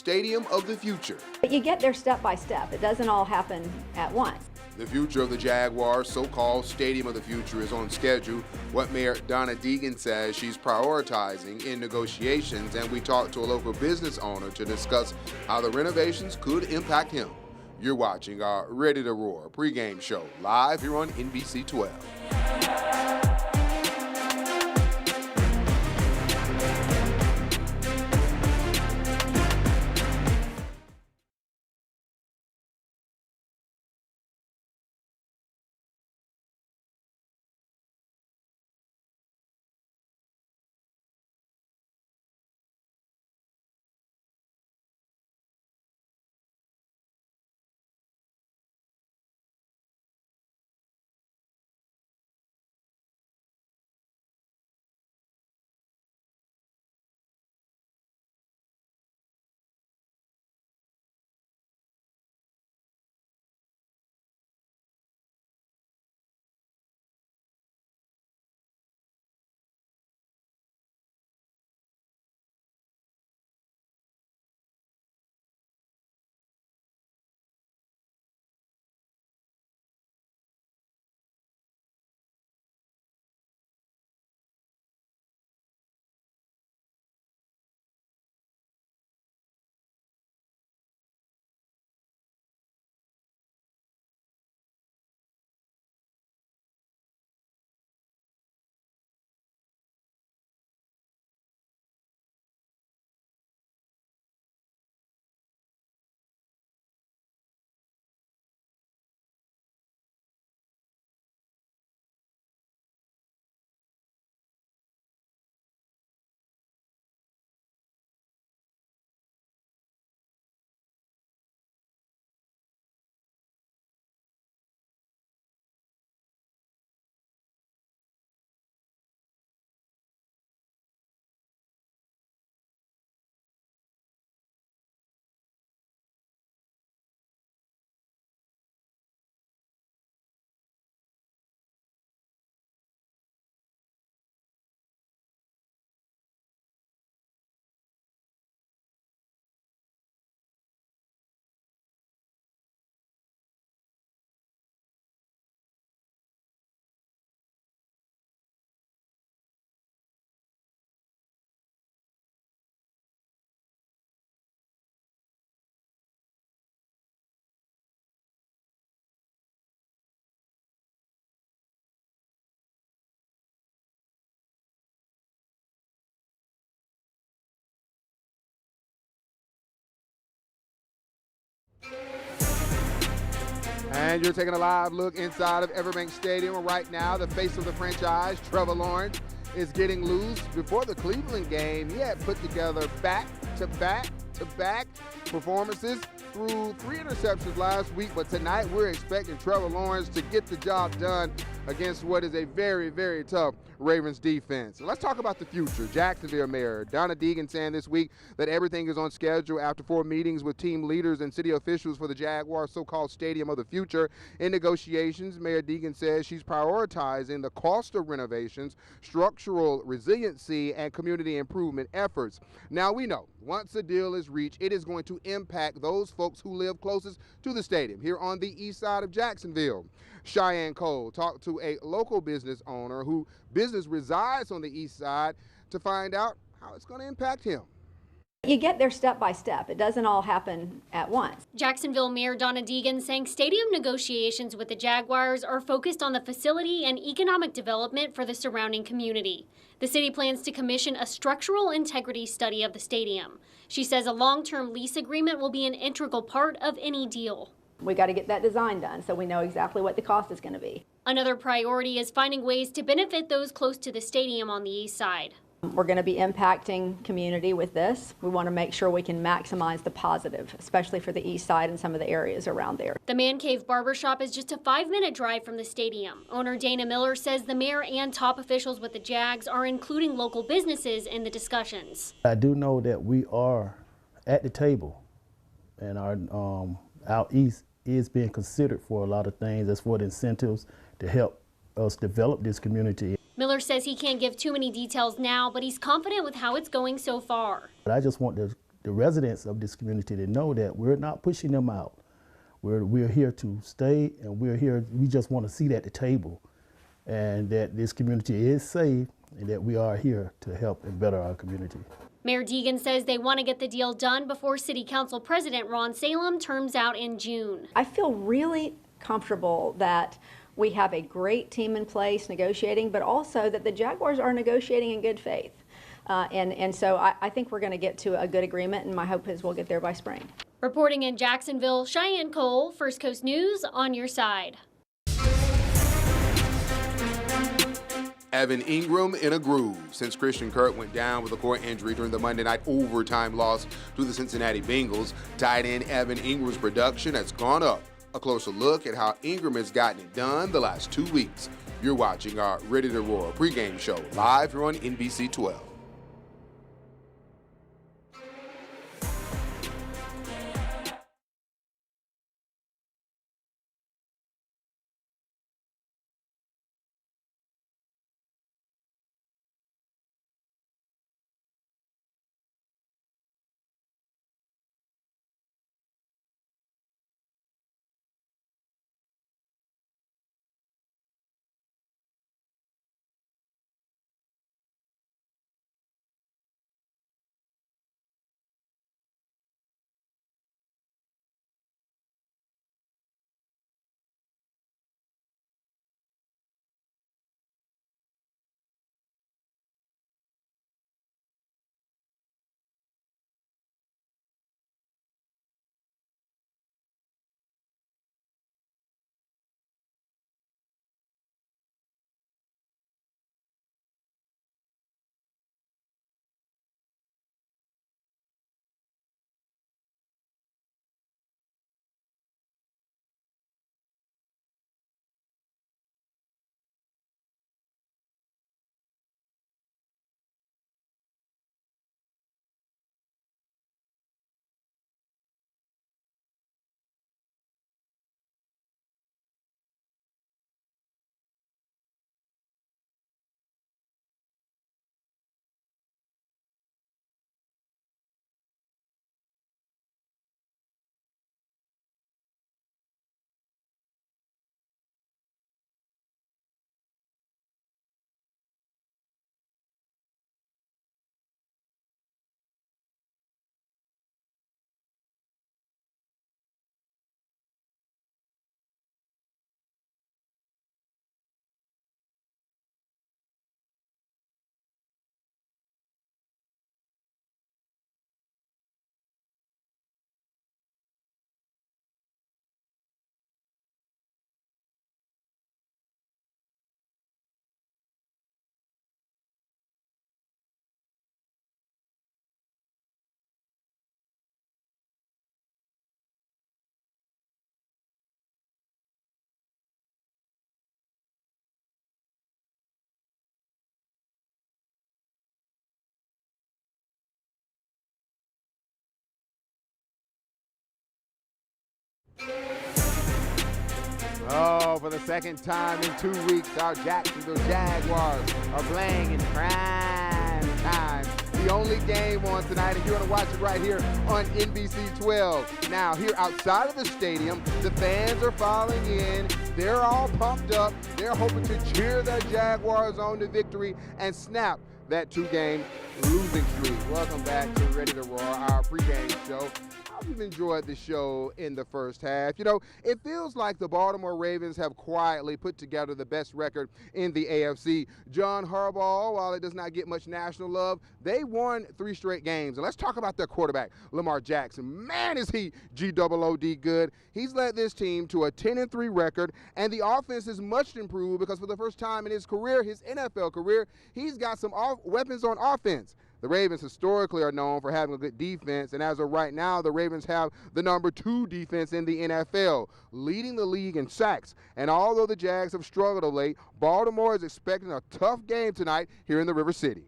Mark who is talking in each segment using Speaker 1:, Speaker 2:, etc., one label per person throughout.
Speaker 1: Stadium of the Future.
Speaker 2: But you get there step by step. It doesn't all happen at once.
Speaker 1: The future of the Jaguars' so-called Stadium of the Future is on schedule. What Mayor Donna Deegan says she's prioritizing in negotiations, and we talked to a local business owner to discuss how the renovations could impact him. You're watching our Ready to Roar pregame show live here on NBC 12. And you're taking a live look inside of Everbank Stadium right now. The face of the franchise, Trevor Lawrence, is getting loose. Before the Cleveland game, he had put together back-to-back performances, threw 3 interceptions last week, but tonight we're expecting Trevor Lawrence to get the job done against what is a very, very tough Ravens defense. So let's talk about the future. Jacksonville Mayor Donna Deegan saying this week that everything is on schedule after 4 meetings with team leaders and city officials for the Jaguars' so-called Stadium of the Future. In negotiations, Mayor Deegan says she's prioritizing the cost of renovations, structural resiliency, and community improvement efforts. Now we know once a deal is reached, it is going to impact those folks who live closest to the stadium here on the east side of Jacksonville. Cheyenne Cole talked to a local business owner who business resides on the east side to find out how it's going to impact him.
Speaker 2: You get there step by step. It doesn't all happen at once.
Speaker 3: Jacksonville Mayor Donna Deegan saying stadium negotiations with the Jaguars are focused on the facility and economic development for the surrounding community. The city plans to commission a structural integrity study of the stadium. She says a long-term lease agreement will be an integral part of any deal.
Speaker 2: We got to get that design done so we know exactly what the cost is going to be.
Speaker 3: Another priority is finding ways to benefit those close to the stadium on the east side.
Speaker 2: We're going to be impacting community with this. We want to make sure we can maximize the positive, especially for the east side and some of the areas around there.
Speaker 3: The Man Cave Barbershop is just a 5-minute drive from the stadium. Owner Dana Miller says the mayor and top officials with the Jags are including local businesses in the discussions.
Speaker 4: I do know that we are at the table, and our out east is being considered for a lot of things. That's what incentives to help us develop this community.
Speaker 3: Miller says he can't give too many details now, but he's confident with how it's going so far.
Speaker 4: But I just want to the residents of this community to know that we're not pushing them out. We're here to stay, and we just want a seat at the table, and that this community is safe, and that we are here to help and better our community.
Speaker 3: Mayor Deegan says they want to get the deal done before City Council President Ron Salem terms out in June.
Speaker 2: I feel really comfortable that we have a great team in place negotiating, but also that the Jaguars are negotiating in good faith. And so I think we're going to get to a good agreement, and my hope is we'll get there by spring.
Speaker 3: Reporting in Jacksonville, Cheyenne Cole, First Coast News, on your side.
Speaker 1: Evan Ingram in a groove since Christian Kirk went down with a core injury during the Monday night overtime loss to the Cincinnati Bengals. Tight end Evan Ingram's production has gone up. A closer look at how Ingram has gotten it done the last 2 weeks. You're watching our Ready to Roar pregame show live here on NBC 12. Oh, for the second time in 2 weeks, our Jacksonville Jaguars are playing in prime time. The only game on tonight, and you're going to watch it right here on NBC 12. Now, here outside of the stadium, the fans are filing in. They're all pumped up. They're hoping to cheer their Jaguars on to victory and snap that two-game losing streak. Welcome back to Ready to Roar, our pregame show. You've enjoyed the show in the first half. You know, it feels like the Baltimore Ravens have quietly put together the best record in the AFC. John Harbaugh, while it does not get much national love, they won 3 straight games. And let's talk about their quarterback, Lamar Jackson. Man, is he G-O-O-D good. He's led this team to a 10-3 record, and the offense is much improved because for the first time in his career, his NFL career, he's got some weapons on offense. The Ravens historically are known for having a good defense, and as of right now, the Ravens have the number 2 defense in the NFL, leading the league in sacks. And although the Jags have struggled of late, Baltimore is expecting a tough game tonight here in the River City.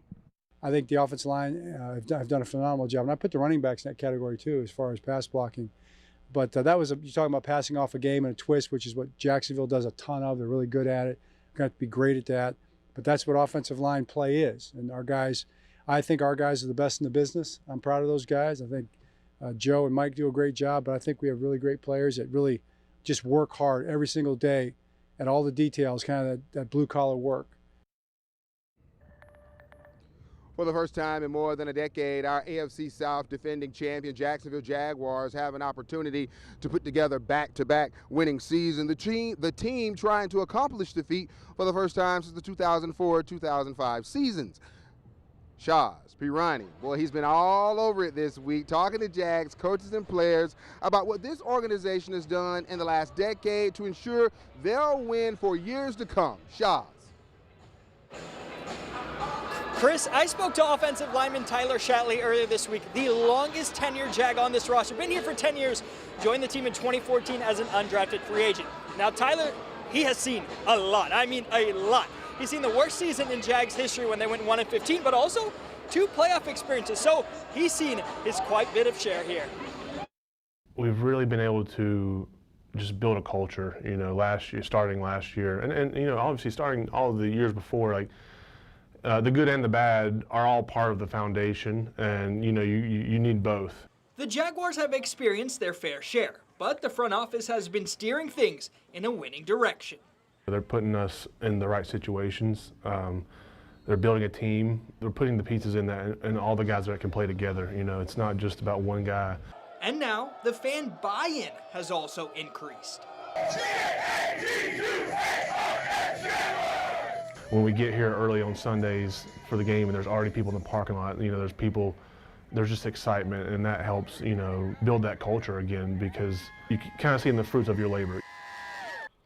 Speaker 5: I think the offensive line have done a phenomenal job, and I put the running backs in that category too as far as pass blocking. But that was, you're talking about passing off a game and a twist, which is what Jacksonville does a ton of. They're really good at it. They're going to have to be great at that. But that's what offensive line play is, and our guys I think our guys are the best in the business. I'm proud of those guys. I think Joe and Mike do a great job, but I think we have really great players that really just work hard every single day at all the details, kind of that blue-collar work.
Speaker 1: For the first time in more than a decade, our AFC South defending champion Jacksonville Jaguars have an opportunity to put together back-to-back winning season. The team trying to accomplish defeat for the first time since the 2004-2005 seasons. Shaz Pirani, boy, he's been all over it this week, talking to Jags coaches and players about what this organization has done in the last decade to ensure they'll win for years to come. Shaz.
Speaker 6: Chris, I spoke to offensive lineman Tyler Shatley earlier this week, the longest tenured Jag on this roster. Been here for 10 years, joined the team in 2014 as an undrafted free agent. Now, Tyler, he has seen a lot. I mean, a lot. He's seen the worst season in Jags history when they went 1-15, but also 2 playoff experiences. So he's seen his quite bit of share here.
Speaker 7: We've really been able to just build a culture, starting last year. And obviously starting all of the years before, like, the good and the bad are all part of the foundation, and you need both.
Speaker 6: The Jaguars have experienced their fair share, but the front office has been steering things in a winning direction.
Speaker 7: They're putting us in the right situations. They're building a team. They're putting the pieces in that, and all the guys that can play together. It's not just about one guy.
Speaker 6: And now the fan buy-in has also increased.
Speaker 7: When we get here early on Sundays for the game and there's already people in the parking lot, there's just excitement, and that helps, build that culture again, because you kind of see the fruits of your labor.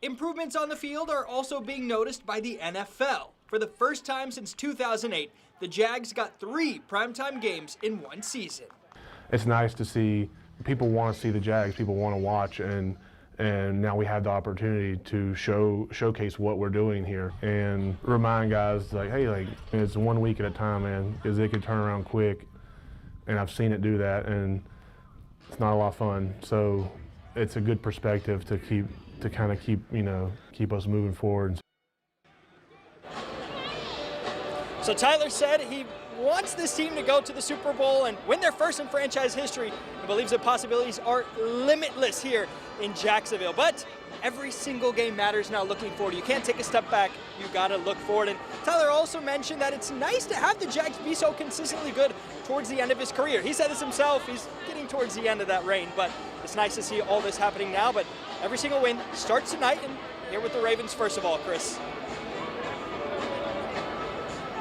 Speaker 6: Improvements on the field are also being noticed by the NFL. For the first time since 2008, the Jags got 3 primetime games in one season.
Speaker 7: It's nice to see people want to see the Jags, people want to watch, and now we have the opportunity to showcase what we're doing here and remind guys, like, hey, it's 1 week at a time, man, because it can turn around quick, and I've seen it do that, and it's not a lot of fun. So it's a good perspective to keep us moving forward.
Speaker 6: So Tyler said he wants this team to go to the Super Bowl and win their first in franchise history. He believes the possibilities are limitless here in Jacksonville. But every single game matters now looking forward. You can't take a step back. You got to look forward. And Tyler also mentioned that it's nice to have the Jags be so consistently good towards the end of his career. He said this himself. He's getting towards the end of that reign. But it's nice to see all this happening now. But every single win starts tonight. And here with the Ravens, first of all, Chris.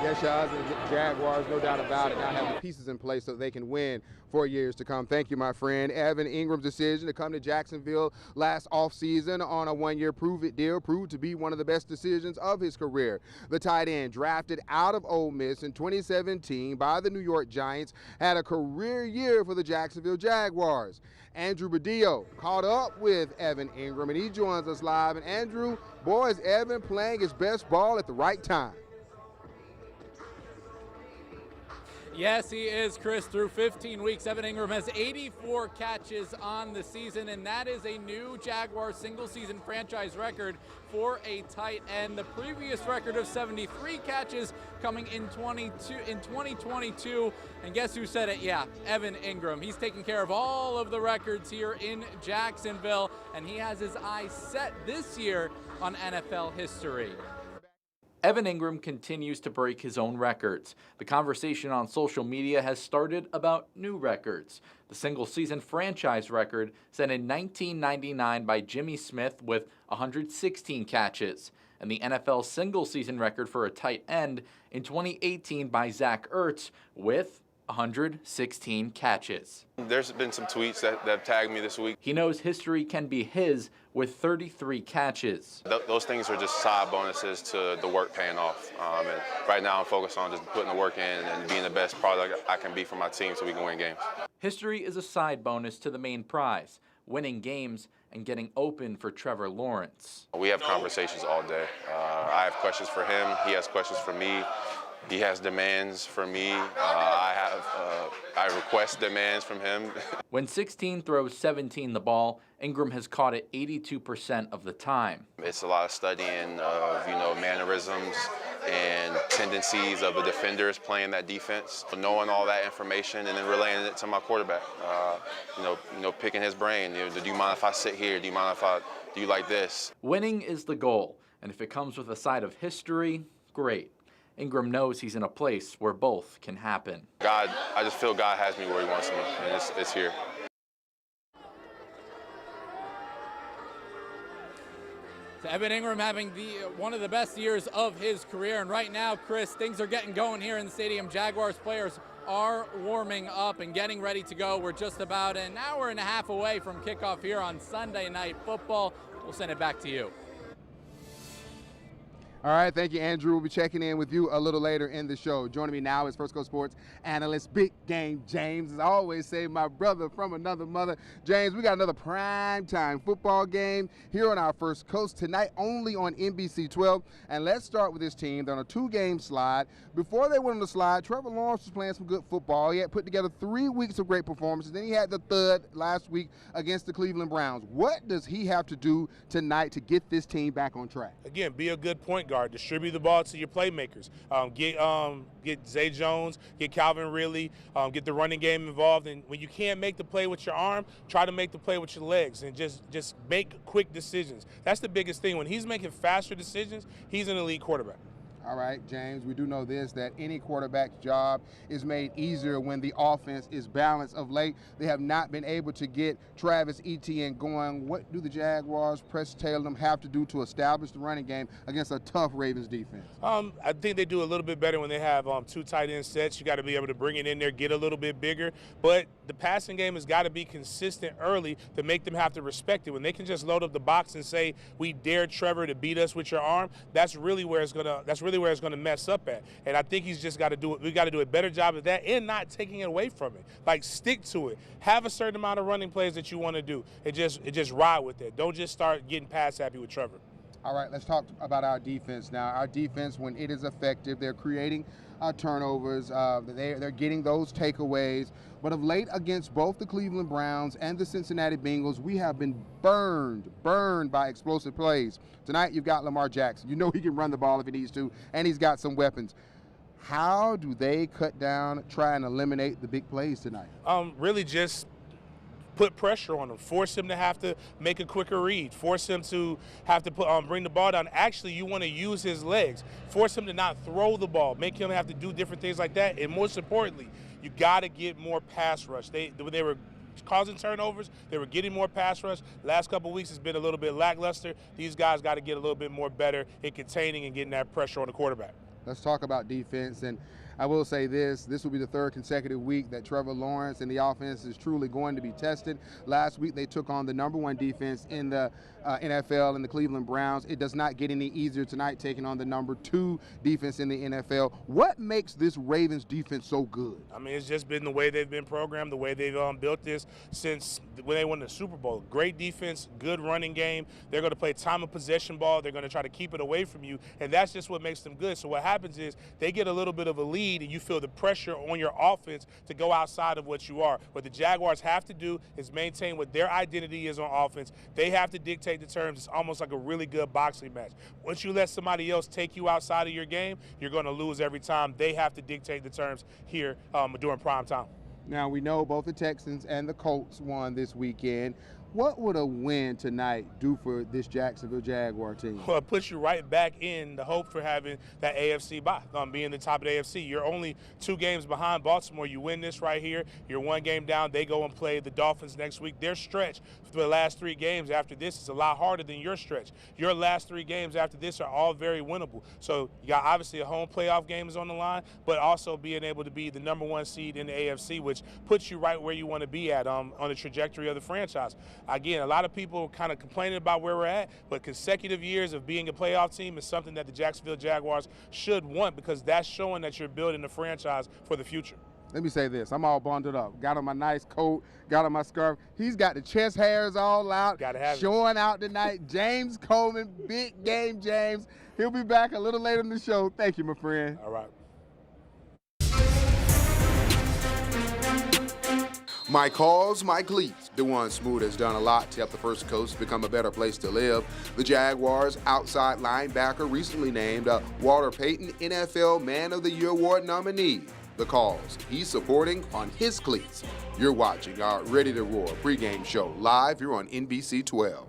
Speaker 1: Yes, Shaz, and the Jaguars, no doubt about it, now have the pieces in place so they can win for years to come. Thank you, my friend. Evan Ingram's decision to come to Jacksonville last offseason on a 1-year prove-it deal proved to be one of the best decisions of his career. The tight end, drafted out of Ole Miss in 2017 by the New York Giants, had a career year for the Jacksonville Jaguars. Andrew Badillo caught up with Evan Ingram, and he joins us live. And Andrew, boy, is Evan playing his best ball at the right time.
Speaker 8: Yes, he is, Chris. Through 15 weeks, Evan Ingram has 84 catches on the season, and that is a new Jaguar single-season franchise record for a tight end. The previous record of 73 catches coming in 2022. And guess who said it? Yeah, Evan Ingram. He's taking care of all of the records here in Jacksonville, and he has his eyes set this year on NFL history.
Speaker 9: Evan Ingram continues to break his own records. The conversation on social media has started about new records. The single-season franchise record set in 1999 by Jimmy Smith with 116 catches, and the NFL single-season record for a tight end in 2018 by Zach Ertz with 116 catches.
Speaker 10: There's been some tweets that have tagged me this week.
Speaker 9: He knows history can be his with 33 catches.
Speaker 10: Those things are just side bonuses to the work paying off. And right now I'm focused on just putting the work in and being the best product I can be for my team so we can win games.
Speaker 9: History is a side bonus to the main prize, winning games and getting open for Trevor Lawrence.
Speaker 10: We have conversations all day. I have questions for him. He has questions for me. He has demands for me. I request demands from him.
Speaker 9: When 16 throws 17 the ball, Ingram has caught it 82% of the time.
Speaker 10: It's a lot of studying of, mannerisms, and tendencies of the defenders playing that defense. Knowing all that information and then relaying it to my quarterback. Picking his brain. Do you mind if I sit here? Do you mind if I do you like this?
Speaker 9: Winning is the goal, and if it comes with a side of history, great. Ingram knows he's in a place where both can happen.
Speaker 10: I just feel God has me where he wants me, and it's here.
Speaker 8: So Evan Ingram having one of the best years of his career, and right now, Chris, things are getting going here in the stadium. Jaguars players are warming up and getting ready to go. We're just about an hour and a half away from kickoff here on Sunday Night Football. We'll send it back to you.
Speaker 1: All right, thank you, Andrew. We'll be checking in with you a little later in the show. Joining me now is First Coast Sports analyst, Big Game James. As I always say, my brother from another mother. James, we got another prime-time football game here on our First Coast tonight, only on NBC 12. And let's start with this team. They're on a 2-game slide. Before they went on the slide, Trevor Lawrence was playing some good football. He had put together 3 weeks of great performances. Then he had the third last week against the Cleveland Browns. What does he have to do tonight to get this team back on track?
Speaker 11: Again, be a good point guard. Distribute the ball to your playmakers. Get Zay Jones, get Calvin Ridley, get the running game involved. And when you can't make the play with your arm, try to make the play with your legs and just make quick decisions. That's the biggest thing. When he's making faster decisions, he's an elite quarterback.
Speaker 1: All right, James, we do know this, that any quarterback's job is made easier when the offense is balanced. Of late, they have not been able to get Travis Etienne going. What do the Jaguars, Press Taylor, have to do to establish the running game against a tough Ravens defense?
Speaker 11: I think they do a little bit better when they have 2 tight end sets. You got to be able to bring it in there, get a little bit bigger. But the passing game has got to be consistent early to make them have to respect it. When they can just load up the box and say, "We dare Trevor to beat us with your arm," that's really where it's gonna mess up at. And I think he's just got to do it. We got to do a better job of that and not taking it away from it. Like, stick to it. Have a certain amount of running plays that you want to do. It just ride with it. Don't just start getting pass happy with Trevor.
Speaker 1: All right, let's talk about our defense now. Our defense, when it is effective, they're creating turnovers. They're getting those takeaways. But of late, against both the Cleveland Browns and the Cincinnati Bengals, we have been burned by explosive plays. Tonight, you've got Lamar Jackson. You know he can run the ball if he needs to, and he's got some weapons. How do they cut down, try and eliminate the big plays tonight?
Speaker 11: Really just put pressure on him, force him to have to make a quicker read, force him to have to bring the ball down. Actually, you want to use his legs, force him to not throw the ball, make him have to do different things like that. And most importantly, you got to get more pass rush. They were causing turnovers. They were getting more pass rush. Last couple of weeks has been a little bit lackluster. These guys got to get a little bit more better in containing and getting that pressure on the quarterback.
Speaker 1: Let's talk about defense. And I will say this will be the 3rd consecutive week that Trevor Lawrence and the offense is truly going to be tested. Last week they took on the #1 defense in the NFL in the Cleveland Browns. It does not get any easier tonight taking on the #2 defense in the NFL. What makes this Ravens defense so good?
Speaker 11: I mean, it's just been the way they've been programmed, the way they've built this since when they won the Super Bowl. Great defense, good running game. They're going to play time of possession ball. They're going to try to keep it away from you, and that's just what makes them good. So what happens is they get a little bit of a lead, and you feel the pressure on your offense to go outside of what you are. What the Jaguars have to do is maintain what their identity is on offense. They have to dictate the terms. It's almost like a really good boxing match. Once you let somebody else take you outside of your game, you're going to lose every time. They have to dictate the terms here during prime time.
Speaker 1: Now, we know both the Texans and the Colts won this weekend. What would a win tonight do for this Jacksonville Jaguar team?
Speaker 11: Well, it puts you right back in the hope for having that AFC bye, being the top of the AFC. You're only 2 games behind Baltimore. You win this right here. You're 1 game down. They go and play the Dolphins next week. Their stretch for the last 3 games after this is a lot harder than your stretch. Your last 3 games after this are all very winnable. So you got obviously a home playoff game is on the line, but also being able to be the #1 seed in the AFC, which puts you right where you want to be at on the trajectory of the franchise. Again, a lot of people kind of complaining about where we're at, but consecutive years of being a playoff team is something that the Jacksonville Jaguars should want, because that's showing that you're building the franchise for the future.
Speaker 1: Let me say this. I'm all bundled up. Got on my nice coat, got on my scarf. He's got the chest hairs all out,
Speaker 11: Gotta have
Speaker 1: showing out tonight. James Coleman, Big Game James. He'll be back a little later in the show. Thank you, my friend.
Speaker 11: All right.
Speaker 1: My calls, my cleats. DeJuan Smoot has done a lot to help the First Coast become a better place to live. The Jaguars' outside linebacker recently named Walter Payton NFL Man of the Year Award nominee. The calls he's supporting on his cleats. You're watching our Ready to Roar pregame show live here on NBC 12.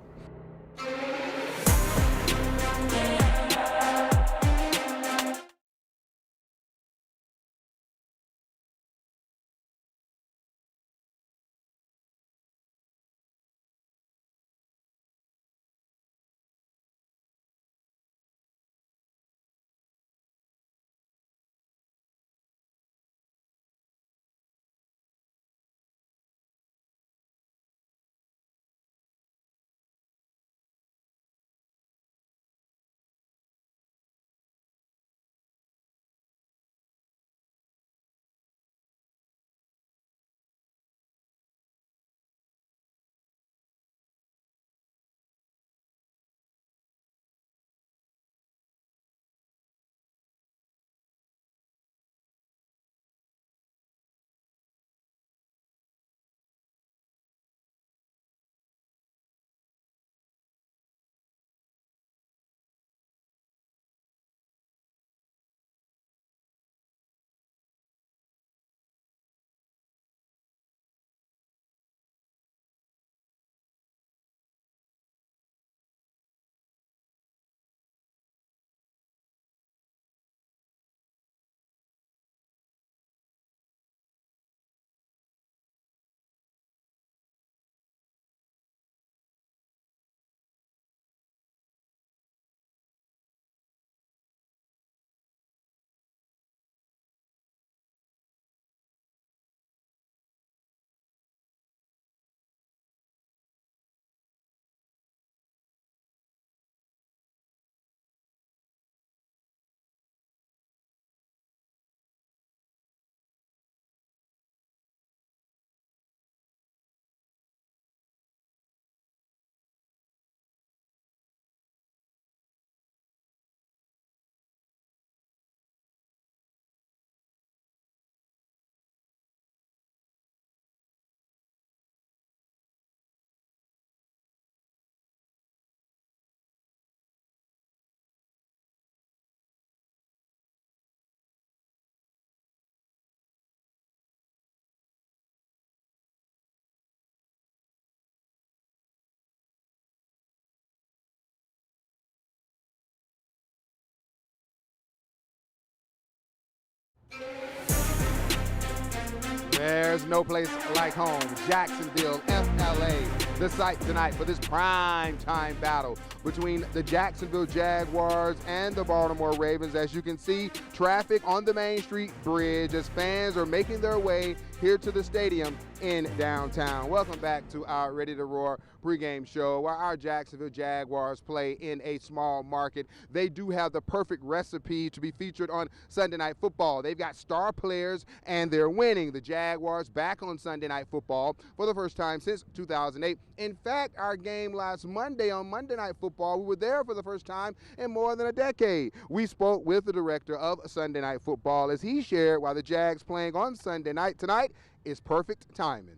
Speaker 1: There's no place like home. Jacksonville, FLA, the site tonight for this prime time battle between the Jacksonville Jaguars and the Baltimore Ravens. As you can see, traffic on the Main Street Bridge as fans are making their way here to the stadium in downtown. Welcome back to our Ready to Roar pregame show, where our Jacksonville Jaguars play in a small market. They do have the perfect recipe to be featured on Sunday Night Football. They've got star players and they're winning. The Jaguars back on Sunday Night Football for the first time since 2008. In fact, our game last Monday on Monday Night Football, we were there for the first time in more than a decade. We spoke with the director of Sunday Night Football as he shared why the Jags playing on Sunday night tonight is perfect timing.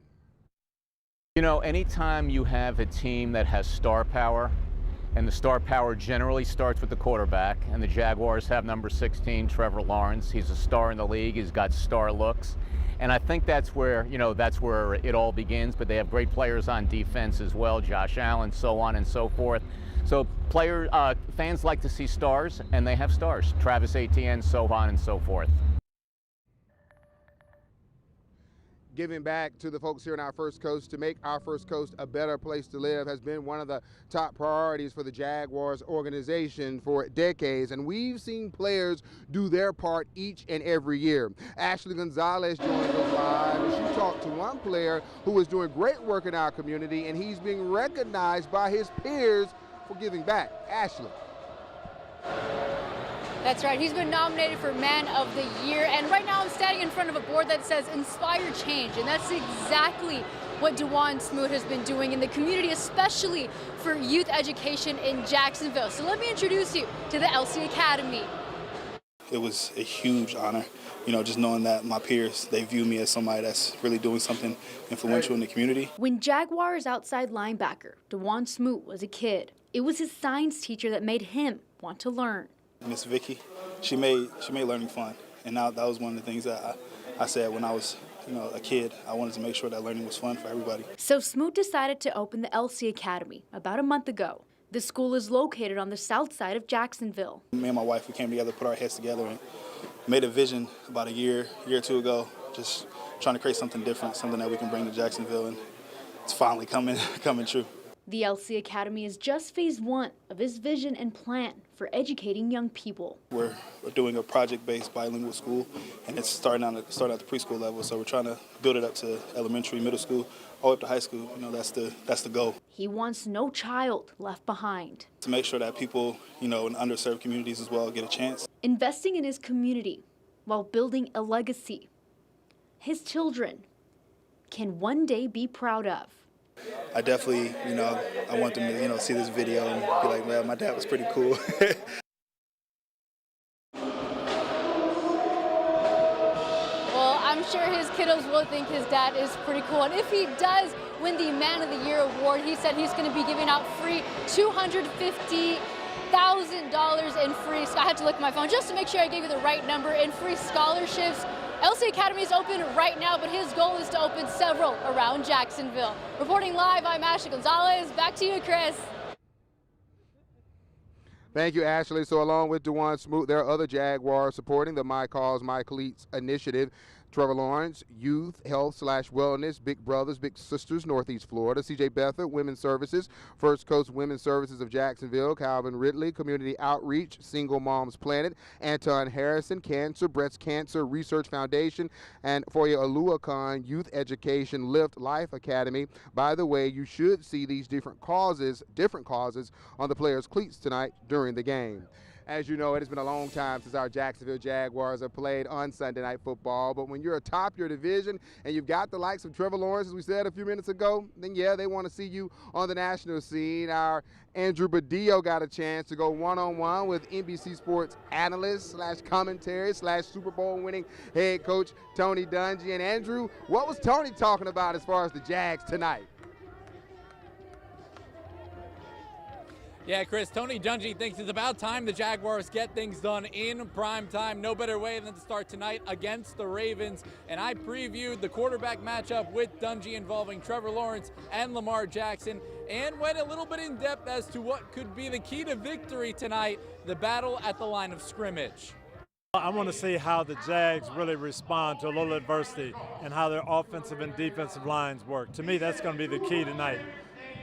Speaker 12: You know, anytime you have a team that has star power, and the star power generally starts with the quarterback, and the Jaguars have number 16, Trevor Lawrence. He's a star in the league. He's got star looks. And I think that's where, that's where it all begins, but they have great players on defense as well, Josh Allen, so on and so forth. So fans like to see stars, and they have stars. Travis Etienne, so on and so forth.
Speaker 1: Giving back to the folks here in our First Coast to make our First Coast a better place to live has been one of the top priorities for the Jaguars organization for decades, and we've seen players do their part each and every year. Ashley Gonzalez joins us live, and she talked to one player who is doing great work in our community, and he's being recognized by his peers for giving back. Ashley.
Speaker 13: That's right. He's been nominated for Man of the Year. And right now I'm standing in front of a board that says Inspire Change. And that's exactly what DeJuan Smoot has been doing in the community, especially for youth education in Jacksonville. So let me introduce you to the LC Academy.
Speaker 14: It was a huge honor, just knowing that my peers, they view me as somebody that's really doing something influential in the community.
Speaker 13: When Jaguars outside linebacker Duval Smoot was a kid, it was his science teacher that made him want to learn.
Speaker 14: Miss Vicky, she made learning fun, and now that was one of the things that I said when I was a kid. I wanted to make sure that learning was fun for everybody.
Speaker 13: So Smoot decided to open the LC Academy about a month ago. The school is located on the south side of Jacksonville.
Speaker 14: Me and my wife, we came together, put our heads together, and made a vision about a year or two ago, just trying to create something different, something that we can bring to Jacksonville, and it's finally coming true.
Speaker 13: The LC Academy is just phase one of his vision and plan for educating young people.
Speaker 14: We're doing a project-based bilingual school, and it's starting at the preschool level, so we're trying to build it up to elementary, middle school, all the way up to high school. That's the goal.
Speaker 13: He wants no child left behind.
Speaker 14: To make sure that people, in underserved communities as well get a chance.
Speaker 13: Investing in his community while building a legacy his children can one day be proud of.
Speaker 14: I definitely, I want them to, see this video and be like, man, my dad was pretty cool.
Speaker 13: Well, I'm sure his kiddos will think his dad is pretty cool. And if he does win the Man of the Year award, he said he's going to be giving out free $250,000 in free. I had to look at my phone just to make sure I gave you the right number in free scholarships. LC Academy is open right now, but his goal is to open several around Jacksonville. Reporting live, I'm Ashley Gonzalez. Back to you, Chris.
Speaker 1: Thank you, Ashley. So along with Duval Smoot, there are other Jaguars supporting the My Cause, My Cleats initiative. Trevor Lawrence, Youth, Health/Wellness, Big Brothers, Big Sisters, Northeast Florida. CJ Beathard, Women's Services, First Coast Women's Services of Jacksonville. Calvin Ridley, Community Outreach, Single Moms Planet. Anton Harrison, Cancer, Breast Cancer Research Foundation. And Foya Aluakon, Youth Education Lift Life Academy. By the way, you should see these different causes on the players' cleats tonight during the game. As you know, it has been a long time since our Jacksonville Jaguars have played on Sunday Night Football, but when you're atop your division and you've got the likes of Trevor Lawrence, as we said a few minutes ago, then yeah, they want to see you on the national scene. Our Andrew Badillo got a chance to go one-on-one with NBC Sports analyst / commentary / Super Bowl winning head coach Tony Dungy. And Andrew, what was Tony talking about as far as the Jags tonight?
Speaker 8: Yeah, Chris, Tony Dungy thinks it's about time the Jaguars get things done in prime time. No better way than to start tonight against the Ravens. And I previewed the quarterback matchup with Dungy involving Trevor Lawrence and Lamar Jackson, and went a little bit in depth as to what could be the key to victory tonight, the battle at the line of scrimmage.
Speaker 15: I want to see how the Jags really respond to a little adversity and how their offensive and defensive lines work. To me, that's going to be the key tonight.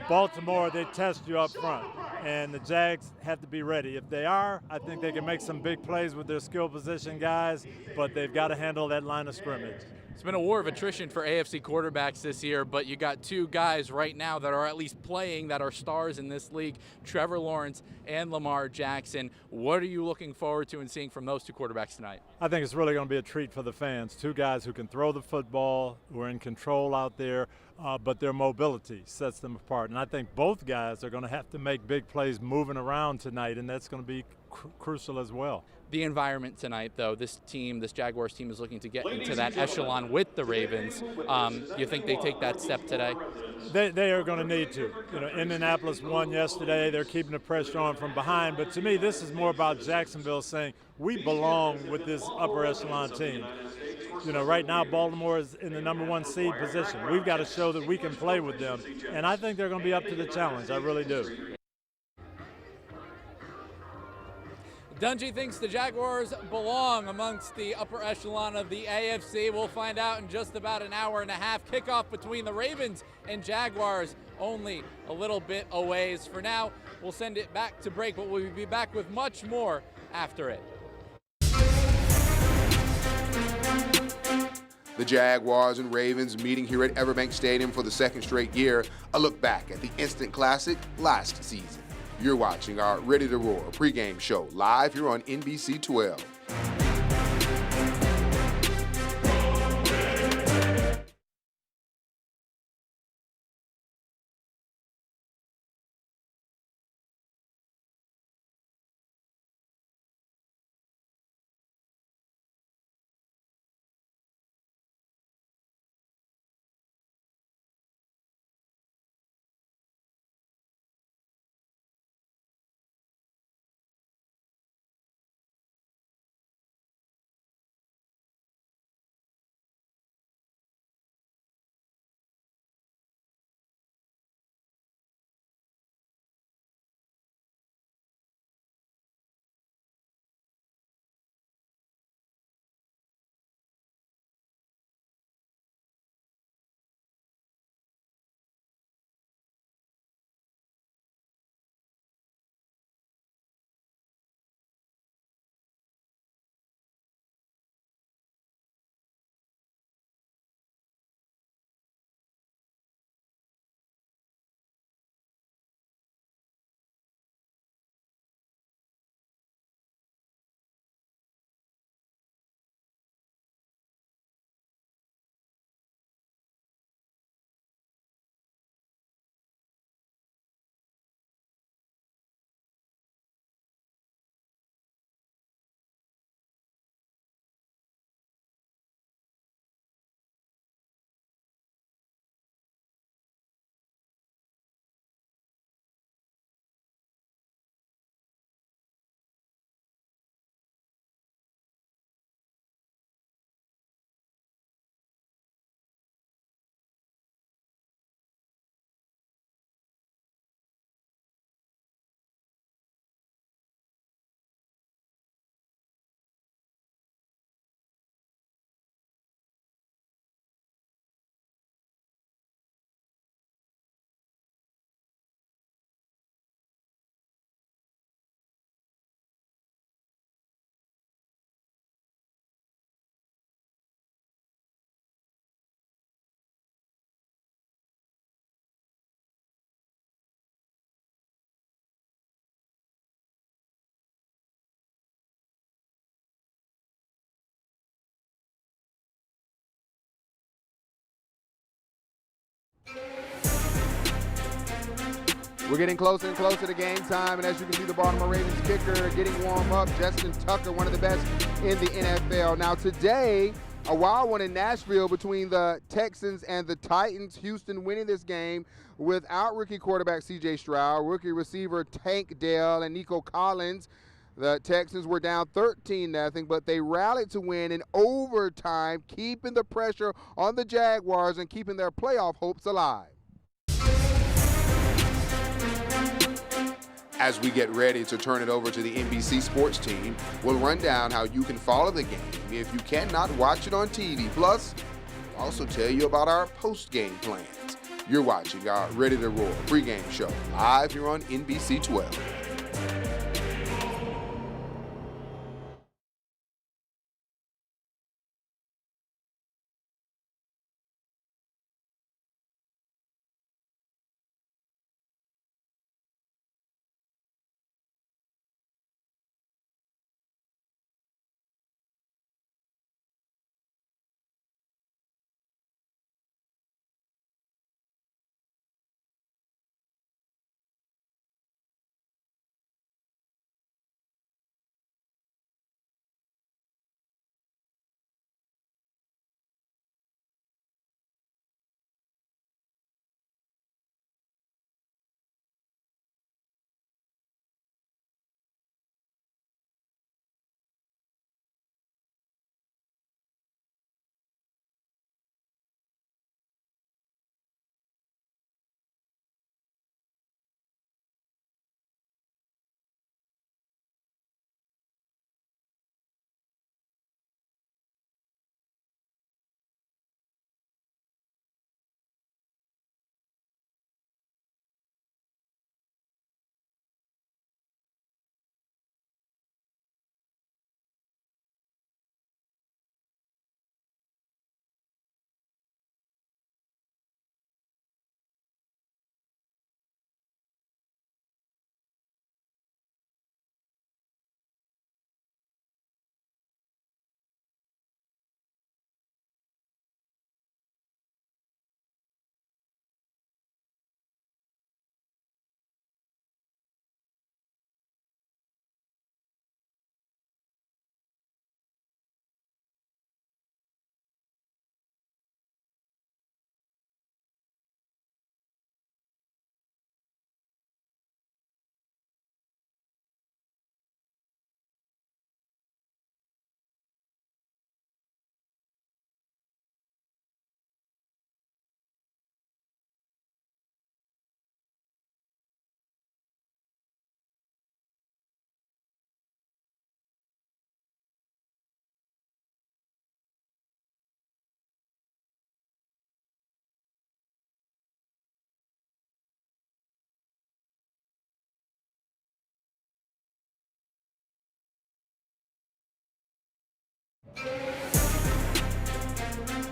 Speaker 15: Baltimore, they test you up front, and the Jags have to be ready. If they are, I think they can make some big plays with their skill position guys, but they've got to handle that line of scrimmage.
Speaker 8: It's been a war of attrition for AFC quarterbacks this year, but you got two guys right now that are at least playing that are stars in this league, Trevor Lawrence and Lamar Jackson. What are you looking forward to and seeing from those two quarterbacks tonight?
Speaker 15: I think it's really going to be a treat for the fans. Two guys who can throw the football, who are in control out there, but their mobility sets them apart. And I think both guys are going to have to make big plays moving around tonight, and that's going to be crucial as well.
Speaker 8: The environment tonight, though, this Jaguars team is looking to get into that echelon with the Ravens. You think they take that step today?
Speaker 15: They are going to need to. Indianapolis won yesterday. They're keeping the pressure on from behind. But to me, this is more about Jacksonville saying we belong with this upper echelon team. Right now Baltimore is in the #1 seed position. We've got to show that we can play with them. And I think they're going to be up to the challenge. I really do.
Speaker 8: Dungy thinks the Jaguars belong amongst the upper echelon of the AFC. We'll find out in just about an hour and a half. Kickoff between the Ravens and Jaguars only a little bit a ways. For now, we'll send it back to break, but we'll be back with much more after it.
Speaker 1: The Jaguars and Ravens meeting here at Everbank Stadium for the second straight year. A look back at the instant classic last season. You're watching our Ready to Roar pregame show live here on NBC 12. We're getting closer and closer to game time, and as you can see, the Baltimore Ravens kicker getting warm up. Justin Tucker, one of the best in the NFL. Now today, a wild one in Nashville between the Texans and the Titans. Houston winning this game without rookie quarterback C.J. Stroud, rookie receiver Tank Dell, and Nico Collins. The Texans were down 13-0, but they rallied to win in overtime, keeping the pressure on the Jaguars and keeping their playoff hopes alive. As we get ready to turn it over to the NBC Sports team, we'll run down how you can follow the game if you cannot watch it on TV. Plus, we'll also tell you about our post-game plans. You're watching our Ready to Roar pregame show live here on NBC 12.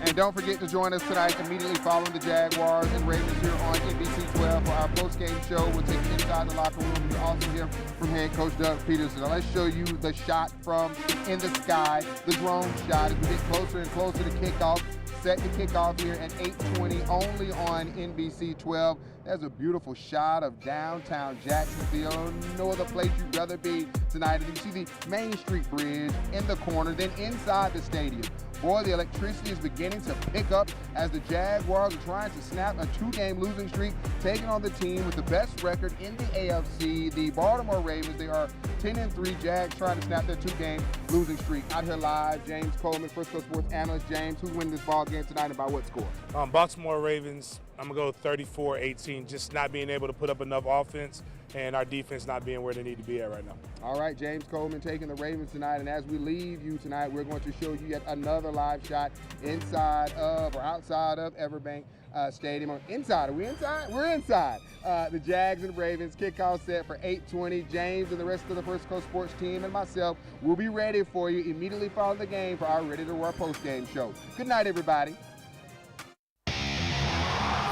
Speaker 1: And don't forget to join us tonight immediately following the Jaguars and Ravens here on NBC 12 for our post-game show. We'll take you inside the locker room. You'll also hear from head coach Doug Peterson. Now let's show you the shot from in the sky, the drone shot as we get closer and closer to kickoff. Set to kickoff here at 8:20 only on NBC 12. There's a beautiful shot of downtown Jacksonville. No other place you'd rather be tonight. And you see the Main Street Bridge in the corner, then inside the stadium. Boy, the electricity is beginning to pick up as the Jaguars are trying to snap a two-game losing streak, taking on the team with the best record in the AFC, the Baltimore Ravens. They are 10-3. Jags trying to snap their two-game losing streak. Out here live, James Coleman, Frisco Sports analyst. James, who's winning this ball game tonight and by what score?
Speaker 11: Baltimore Ravens, I'm going to go 34-18, just not being able to put up enough offense and our defense not being where they need to be at right now.
Speaker 1: All right, James Coleman taking the Ravens tonight, and as we leave you tonight, we're going to show you yet another live shot inside of or outside of Everbank Stadium. Or inside, are we inside? We're inside. The Jags and Ravens kickoff set for 8:20. James and the rest of the First Coast Sports team and myself will be ready for you immediately following the game for our Ready to Roar post-game show. Good night, everybody.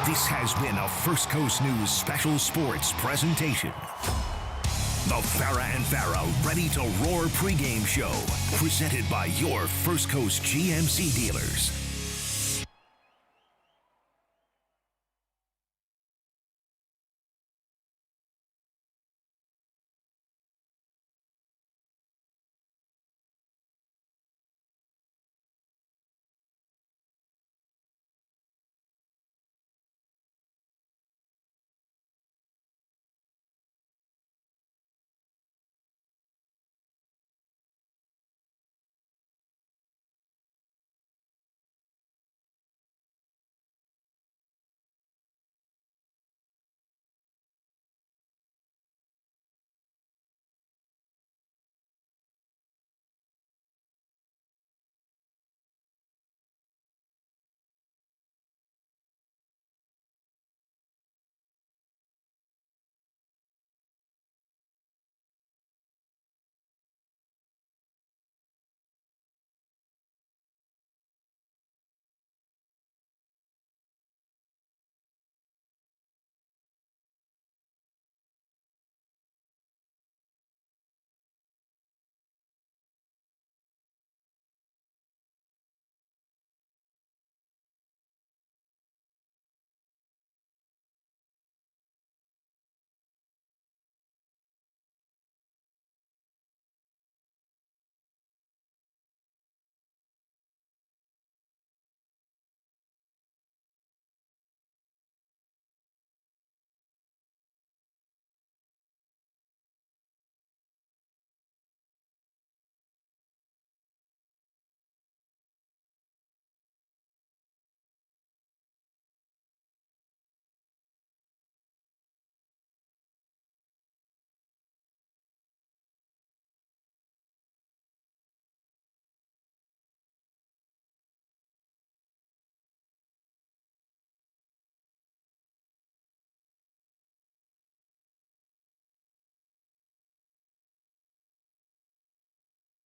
Speaker 16: This has been a First Coast News Special Sports presentation. The Farrah and Farrah Ready to Roar pregame show, presented by your First Coast GMC dealers.